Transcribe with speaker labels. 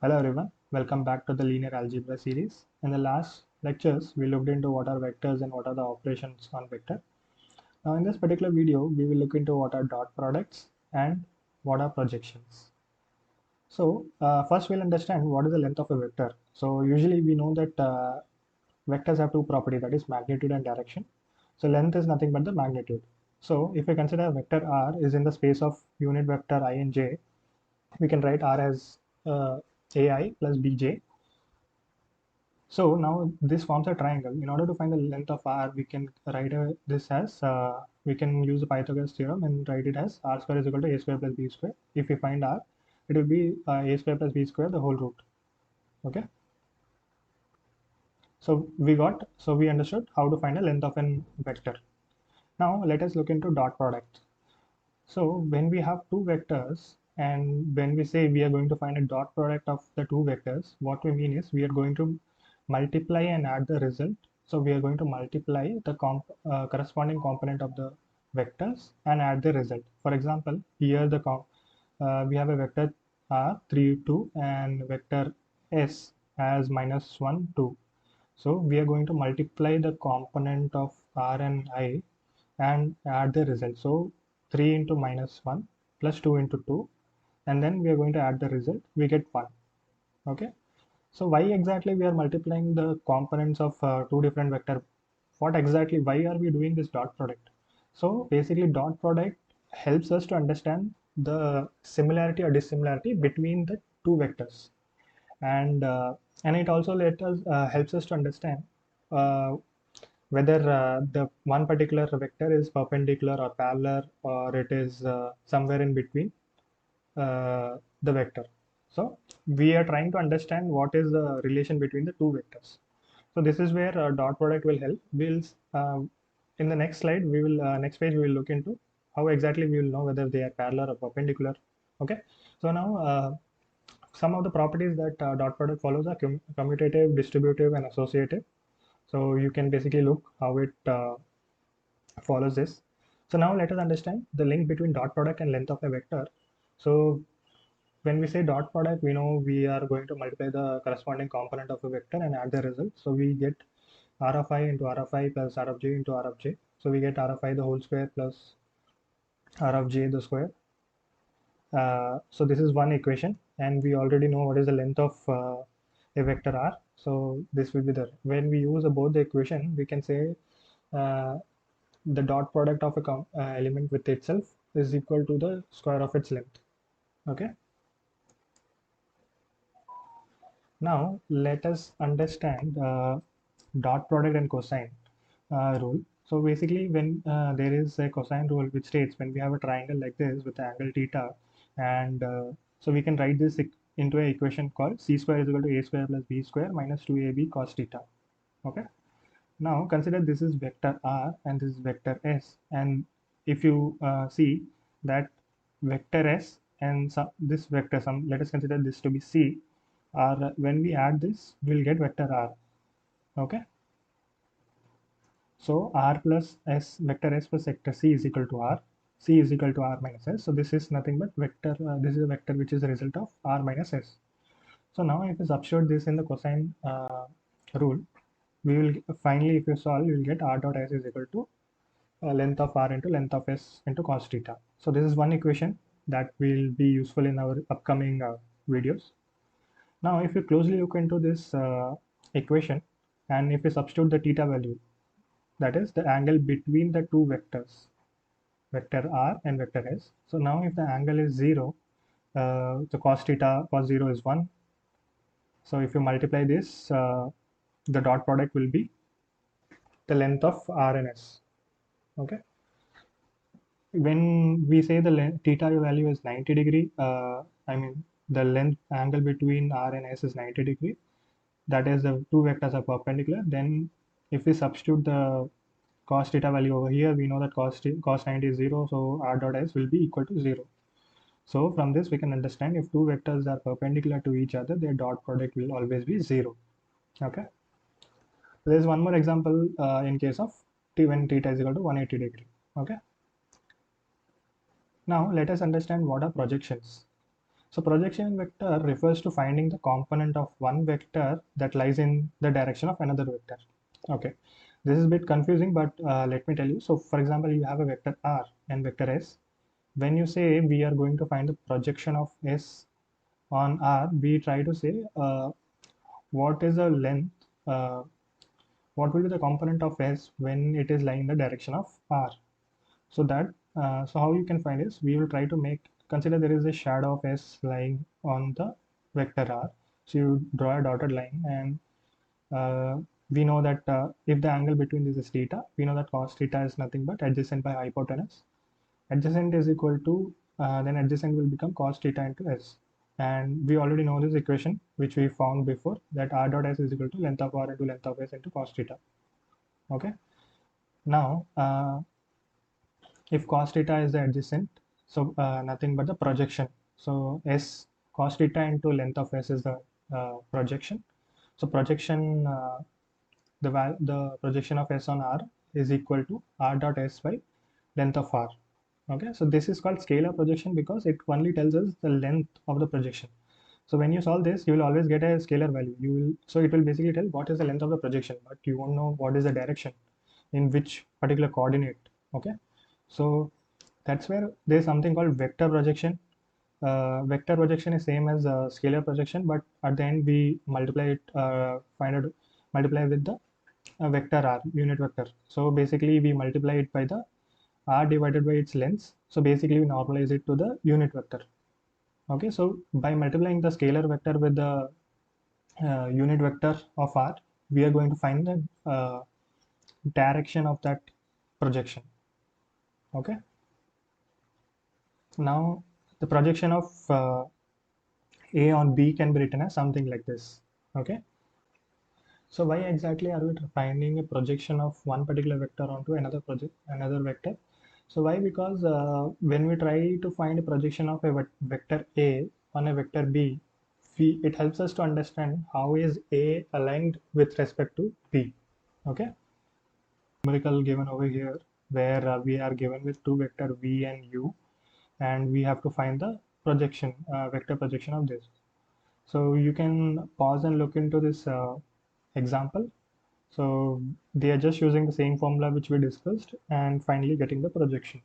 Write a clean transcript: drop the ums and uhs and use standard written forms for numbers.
Speaker 1: Hello everyone, welcome back to the linear algebra series. In the last lectures, we looked into what are vectors and what are the operations on vector. Now in this particular video, we will look into what are dot products and what are projections. So first we'll understand what is the length of a vector. So usually we know that vectors have two properties, that is magnitude and direction. So length is nothing but the magnitude. So if we consider vector r is in the space of unit vector I and j, we can write r as ai plus bj. So now this forms a triangle. In order to find the length of r, we can write this as, we can use the Pythagoras theorem and write it as r square is equal to a square plus b square. If we find r, it will be a square plus b square, the whole root. Okay. So we understood how to find the length of a vector. Now let us look into dot product. So when we have two vectors and when we say we are going to find a dot product of the two vectors, what we mean is we are going to multiply and add the result. So we are going to multiply the corresponding component of the vectors and add the result. For example, here we have a vector r 3 2 and vector s as -1 2. So we are going to multiply the component of r and I and add the result. So 3 into -1 plus 2 into 2, and then we are going to add the result, we get 1. Okay. So why exactly we are multiplying the components of two different vector? What exactly, why are we doing this dot product? So basically dot product helps us to understand the similarity or dissimilarity between the two vectors. And it also helps us to understand uh, whether the one particular vector is perpendicular or parallel, or it is somewhere in between the vector. So we are trying to understand what is the relation between the two vectors. So this is where dot product will help. We'll in the next slide, we will next page we will look into how exactly we will know whether they are parallel or perpendicular. Okay. So now some of the properties that dot product follows are commutative, distributive, and associative. So you can basically look how it follows this. So now let us understand the link between dot product and length of a vector. So when we say dot product, we know we are going to multiply the corresponding component of a vector and add the result. So we get r of I into r of I plus r of j into r of j. So we get r of I the whole square plus r of j the square. So this is one equation, and we already know what is the length of a vector r. So this will be there. When we use both the equation, we can say uh, the dot product of a element with itself is equal to the square of its length. Okay. Now let us understand dot product and cosine rule. So basically, when there is a cosine rule which states when we have a triangle like this with the angle theta, and so we can write this into an equation called c square is equal to a square plus b square minus 2ab cos theta. Okay. Now consider this is vector r and this is vector s, and if you see that vector s and this vector sum, let us consider this to be c, r, when we add this we'll get vector r. Okay. So r plus s, vector s plus vector c is equal to r. C is equal to r minus s. So this is nothing but vector. This is a vector which is a result of r minus s. So now if you substitute this in the cosine rule, we will finally, if you solve, you will get r dot s is equal to length of r into length of s into cos theta. So this is one equation that will be useful in our upcoming videos. Now if you closely look into this equation, and if you substitute the theta value, that is the angle between the two vectors, vector r and vector s. So now if the angle is 0, the cos theta, cos 0 is 1. So if you multiply this, the dot product will be the length of r and s. Okay. When we say the theta value is 90 degree, I mean the length angle between r and s is 90 degree. That is the two vectors are perpendicular. Then if we substitute the cos theta value over here, we know that cos 90 is 0, so r dot s will be equal to 0. So from this we can understand if two vectors are perpendicular to each other, their dot product will always be 0. Okay. There is one more example in case of when theta is equal to 180 degree. Okay. Now let us understand what are projections. So projection vector refers to finding the component of one vector that lies in the direction of another vector. Okay, this is a bit confusing, but let me tell you. So for example, you have a vector r and vector s. When you say we are going to find the projection of s on r, we try to say what is the length, what will be the component of s when it is lying in the direction of r. So that so how you can find is, we will try to make, consider there is a shadow of s lying on the vector r. So you draw a dotted line, and we know that if the angle between this is theta, we know that cos theta is nothing but adjacent by hypotenuse. Adjacent is equal to then adjacent will become cos theta into s, and we already know this equation which we found before, that r dot s is equal to length of r into length of s into cos theta. Okay, now if cos theta is the adjacent, so nothing but the projection. So s cos theta into length of s is the projection. So projection, the projection of s on r is equal to r dot s by length of r. Okay, so this is called scalar projection because it only tells us the length of the projection. So when you solve this, you will always get a scalar value. You will, so it will basically tell what is the length of the projection, but you won't know what is the direction in which particular coordinate. Okay, so that's where there's something called vector projection. Vector projection is same as scalar projection, but at the end we multiply it, find out, multiply with the vector r, unit vector. So basically we multiply it by the r divided by its length. So basically we normalize it to the unit vector. Okay, so by multiplying the scalar vector with the unit vector of r, we are going to find the direction of that projection. Okay, now the projection of a on b can be written as something like this. Okay, so why exactly are we finding a projection of one particular vector onto another vector? So why? Because when we try to find a projection of a vector a on a vector b, it helps us to understand how is a aligned with respect to b. Okay, numerical given over here, where we are given with two vector v and u, and we have to find the projection, vector projection of this. So you can pause and look into this example. So they are just using the same formula which we discussed and finally getting the projection.